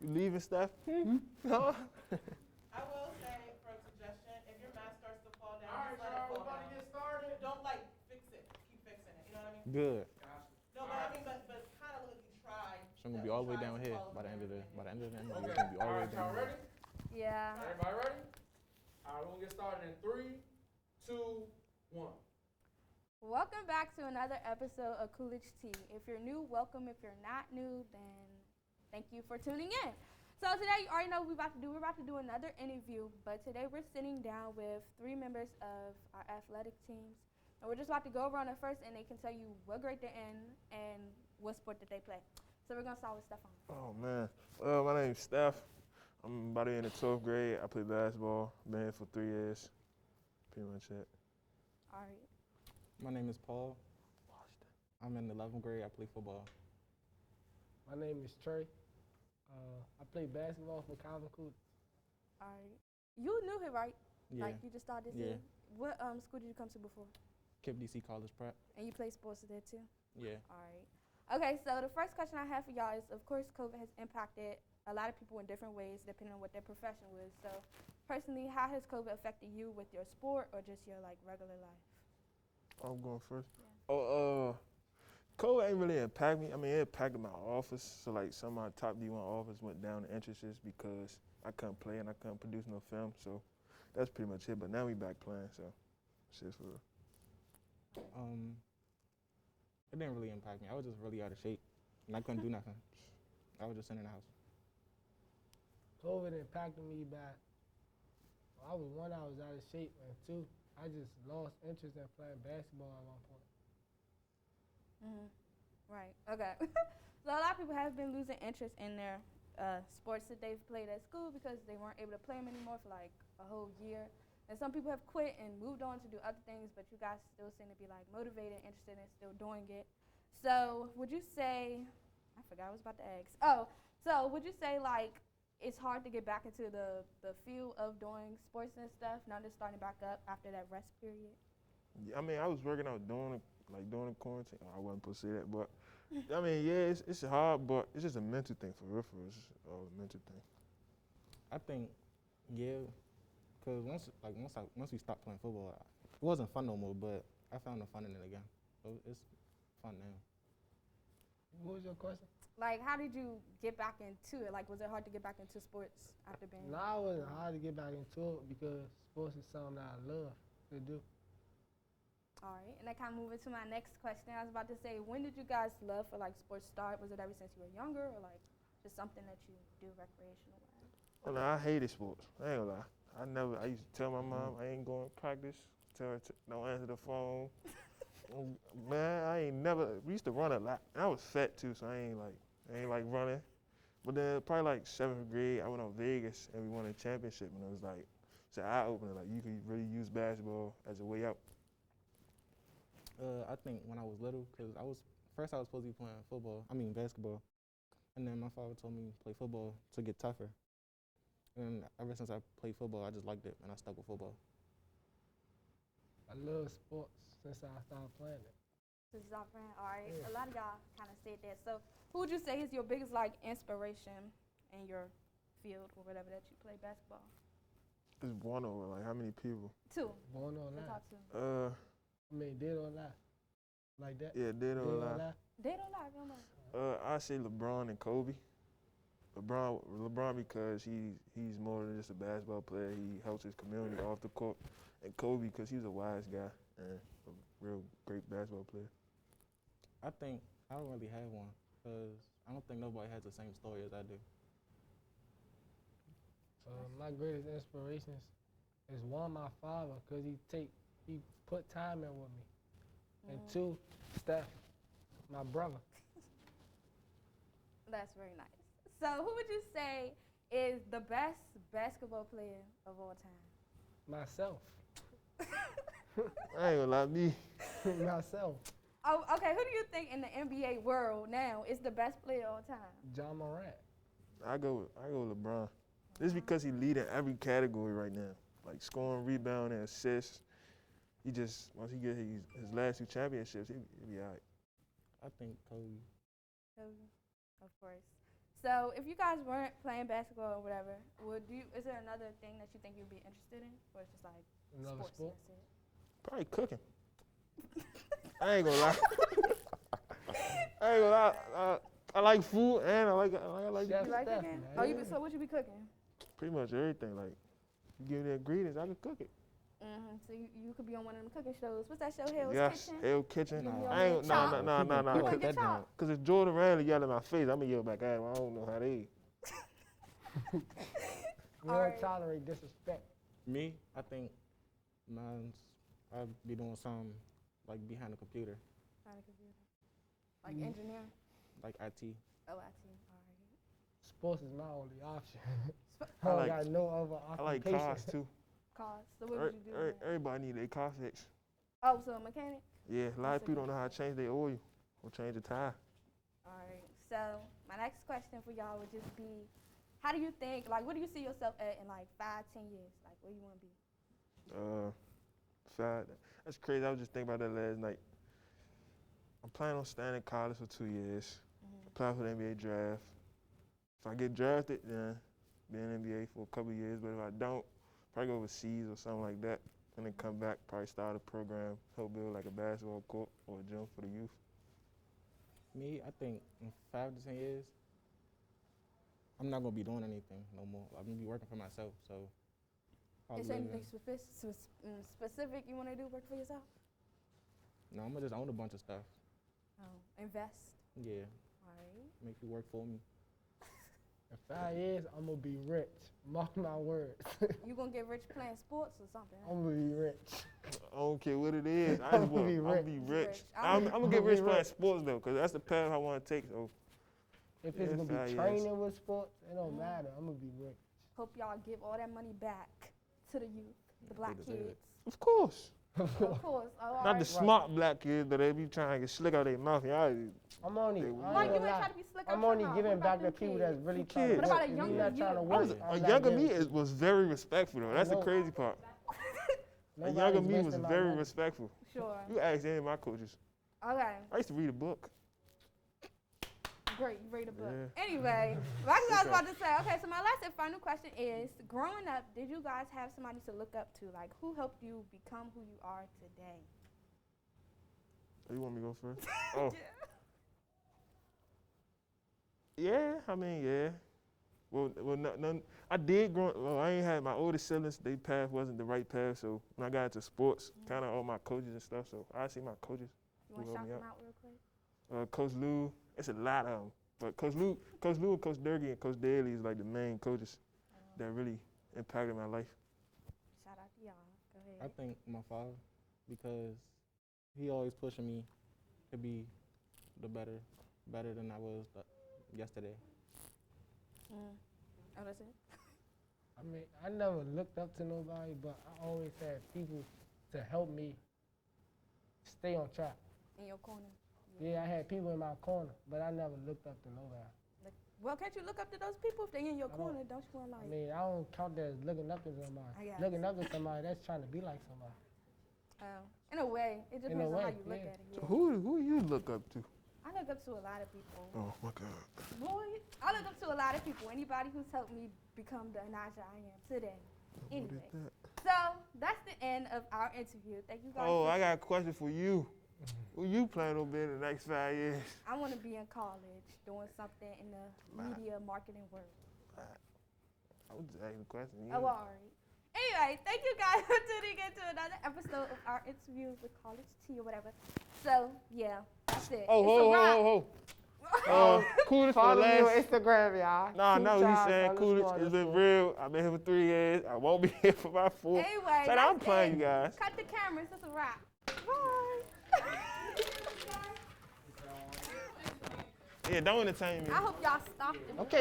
You leaving, Steph? No. I will say, for a suggestion, if your mask starts to fall down, just let it fall down. Get started. Don't like fix it. Keep fixing it. You know what I mean? Good. No, but I mean, but kind of look like you tried. So I'm gonna be all the way down here by the end of the interview. It's gonna be all the way down here. Ready? Yeah. Everybody ready? All right, we're gonna get started in 3, 2, 1. Welcome back to another episode of Coolidge Tea. If you're new, welcome. If you're not new, then thank you for tuning in. So today, you already know what we're about to do. We're about to do another interview, but today we're sitting down with 3 members of our athletic teams, and we're just about to go over on it first, and they can tell you what grade they're in and what sport that they play. So we're gonna start with Stephan. Oh man. My name's Steph. I'm about to be in the 12th grade. I play basketball. Been here for 3 years. Pretty much it. All right. My name is Paul. I'm in the 11th grade. I play football. My name is Trey. I play basketball for Calvin Coolidge. All right. You knew him, right? Yeah. Like you just started this Yeah. year? What school did you come to before? Kip DC College Prep. And you play sports there too? Yeah. All right. Okay, so the first question I have for y'all is, of course, COVID has impacted a lot of people in different ways depending on what their profession was. So personally, how has COVID affected you with your sport or just your like regular life? I'm going first. Yeah. Oh, COVID ain't really impact me. I mean, it impacted my office. So like some of my top D1 offers went down in interests because I couldn't play and I couldn't produce no film. So that's pretty much it. But now we back playing. So shit's for real. It didn't really impact me. I was just really out of shape, and I couldn't do nothing. I was just sitting in the house. COVID impacted me by, I was out of shape, and 2, I just lost interest in playing basketball at one point. Right. Okay. So a lot of people have been losing interest in their sports that they've played at school because they weren't able to play them anymore for like a whole year. And some people have quit and moved on to do other things, but you guys still seem to be like motivated, interested in still doing it. So would you say, I forgot what I was about to ask. Oh, so would you say like it's hard to get back into the field of doing sports and stuff, now just starting back up after that rest period? Yeah, I mean, I was working out during the quarantine. I wasn't supposed to say that, but I mean, yeah, it's hard, but it's just a mental thing for real. It's just a mental thing. I think, yeah, because once we stopped playing football, it wasn't fun no more. But I found the fun in it again, so it's fun now. What was your question? Like, how did you get back into it? Like, was it hard to get back into sports after being? No, it wasn't hard to get back into it because sports is something that I love to do. All right, and that kind of moving to my next question. I was about to say, when did you guys love for like sports start? Was it ever since you were younger, or like just something that you do recreational wise? Well, I hated sports. I ain't gonna lie. I used to tell my mom I ain't going to practice. Tell her don't answer the phone. Man, we used to run a lot. And I was fat too, so I ain't like running. But then probably like 7th grade, I went on Vegas and we won a championship, and it was like, it's an eye opener. Like you could really use basketball as a way out. I think when I was little, because I was supposed to be playing basketball, and then my father told me to play football to get tougher. And ever since I played football, I just liked it, and I stuck with football. I love sports since I started playing it. This is our friend. All right, Yeah. A lot of y'all kind of said that. So, who would you say is your biggest like inspiration in your field or whatever that you play basketball? It's one over like how many people? 2. Born on The live. top 2. I mean, dead or alive. Like that. Yeah, dead or alive. They don't lie, don't know. I say LeBron and Kobe. LeBron because he's more than just a basketball player. He helps his community off the court. And Kobe because he's a wise guy and a real great basketball player. I think I don't really have one, because I don't think nobody has the same story as I do. My greatest inspirations is one, my father, because he put time in with me. And 2, Steph, my brother. That's very nice. So, who would you say is the best basketball player of all time? Myself. I ain't gonna lie, me. Myself. Oh, okay. Who do you think in the NBA world now is the best player of all time? John Morant. I go with LeBron. This is because he lead in every category right now, like scoring, rebounding, assists. Once he get his last 2 championships, he'll be all right. I think Kobe. Kobe, of course. So if you guys weren't playing basketball or whatever, is there another thing that you think you'd be interested in? Or it's just like Another sports? sport? And that's it? Probably cooking. I ain't gonna lie. I ain't gonna lie. I like food and I like Chef You like Steph, cooking? man. Oh, so what you be cooking? pretty much everything. Like, you give me the ingredients, I can cook it. So you could be on one of them cooking shows. What's that show? Hell's Yes, Kitchen? Hell Kitchen. You gonna be I ain't, on nah, there nah, nah, nah, You nah. gonna get chopped? Cause if Jordan Randall yell in my face, I'ma yell back at him. I don't know how they. We don't Alright. tolerate disrespect. Me, I think I'd be doing something like behind the computer, On a computer. Like engineering? like IT. Oh, I see. Alright. Sports is my only option. I I don't like- got no other I like occupation. cars too. Cars. So what would you do? then? Everybody need their car fixed. Oh, so a mechanic? Yeah, a lot That's of a people don't good know how to change their oil or change the tire. Alright. So my next question for y'all would just be, how do you think, like, what do you see yourself at in like 5, 10 years? Like, where you want to be? That's crazy. I was just thinking about that last night. I'm planning on staying in college for 2 years. Apply for the NBA draft. If I get drafted, then be in the NBA for a couple of years. But if I don't, probably go overseas or something like that, and then come back, probably start a program, help build like a basketball court or a gym for the youth. Me, I think in 5 to 10 years, I'm not gonna be doing anything no more. I'm gonna be working for myself. So. I'll Is there live anything in- specific you want to do, work for yourself? No, I'm gonna just own a bunch of stuff. Oh, invest. Yeah, Alright. make you work for me. In 5 years, I'm gonna be rich. Mark my words. You gonna get rich playing sports or something? I'm gonna be rich. I don't care what it is. I I'm just gonna want be I'm rich. be rich. Rich. I'm gonna get I'ma rich be playing rich. sports though, cause that's the path I want to take. So If Yeah, it's gonna 5 be years. training with sports, it don't matter. I'm gonna be rich. Hope y'all give all that money back to the youth, the black deserve it. kids. of course, Of course. Oh, not the alright. smart black kids that they be trying to get slick out their mouth. Y'all, I'm only. They I will. ain't Like, you gonna ain't lie. trying to be slick I'm out only your mouth. giving What back about to them people kids? that's really Who trying to kids? work. What about a If younger you're not trying to you? work, a I'm not younger giving me it. was very respectful though. That's the know. crazy part. A Nobody's younger me was wasting my very money. respectful. Sure. You ask any of my coaches. Okay. I used to read a book. Great. You read a book. Yeah. Anyway, like I was about to say, okay, so my last and final question is, growing up, did you guys have somebody to look up to? Like, who helped you become who you are today? Oh, you want me to go first? Oh. Yeah, I mean, yeah. Well, none. I did grow. Well, I ain't had my older siblings. Their path wasn't the right path. So when I got into sports, kind of all my coaches and stuff. So I see my coaches. You want Who to helped shout me them out real quick? Coach Lou. It's a lot of them. But Coach Lou, and Coach Durkee, and Coach Daly is like the main coaches that really impacted my life. Shout out to y'all. Go I ahead. think my father, because he always pushing me to be the better than I was yesterday. Oh, that's it? I mean, I never looked up to nobody, but I always had people to help me stay on track. In your corner. Yeah, I had people in my corner, but I never looked up to nobody. Well, can't you look up to those people if they in your I don't- corner? Don't you want to I like? mean, I don't count that as looking up to I somebody. got Looking up to somebody, that's trying to be like somebody. In a way, it In a depends on how way, you look yeah. at it. So Yeah. who you look up to? I look up to a lot of people. Oh my God. Boy, I look up to a lot of people. Anybody who's helped me become the Enijah I am today. What Anyway, is that? so that's the end of our interview. Thank you guys. Oh, for- I got a question for you. Who you plan on being in the next 5 years? I want to be in college doing something in the media marketing world. I was just asking a question. You Oh, know. all right. Anyway, thank you guys for tuning in to another episode of our interview with College Tea or whatever. So, yeah, that's it. Oh, It's ho, a wrap. ho, ho. Coolidge for the Follow me on last. Instagram, y'all. Nah, Keep no, trying, he's saying Coolidge. underscore, It's been underscore. real. I've been here for 3 years. I won't be here for about 4. Anyway, Said I'm that's playing it. you guys. Cut the cameras. It's a wrap. Bye. Yeah, don't entertain me. I hope y'all stopped. Okay.